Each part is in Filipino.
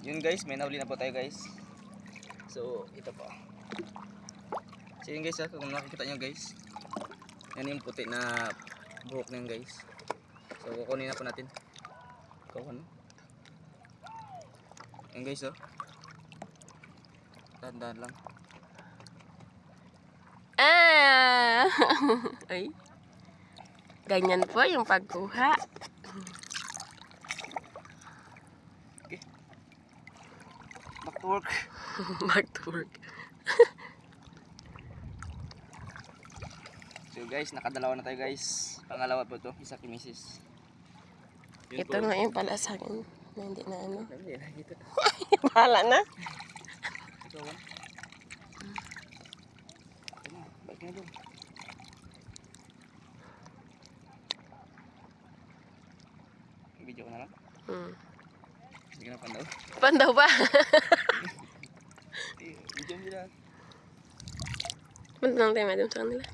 Yun guys, may nahuli na po tayo guys. So ito po. So yun guys, kung nakikita nyo guys, yan yung puti na buhok na yun guys. So kukunin na po natin. Kukunin. Yan guys oh. Dahan-dahan lang. Ay. Ganyan po yung pagkuha. Okay. Back to work. Back to work. So guys, nakadalawa na tayo guys. Pangalawa po to, isa kay Mrs. Yun Ito na yung pala sa akin. Na hindi na ano. Hindi na dito. Bahala na. Ikaw ba? Ito na, balik na doon. Video ko na lang. Sige na pandaw. Pandaw ba? Video mo nila. Punta lang tayo madam sa kanila.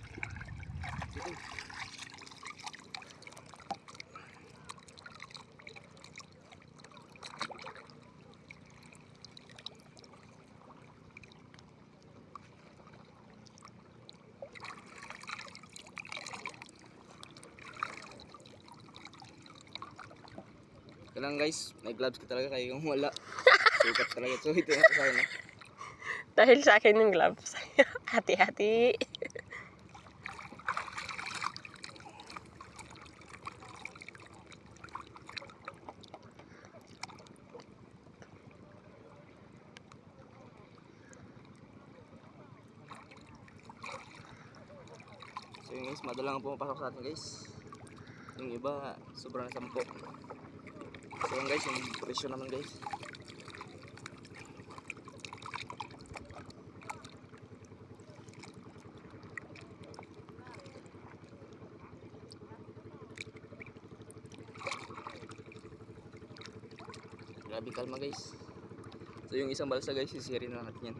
Kailangan guys, may gloves ka talaga kayo kung wala. Sikat talaga. So ito na sa akin. Dahil sa akin yung gloves. Hati-hati. So yun guys, madalang pumapasok sa atin guys. Yung iba, sobrang 10. So yun guys, yung presyo naman guys. Grabe kalma guys. So yung isang balsa guys, sisirin na natin yan.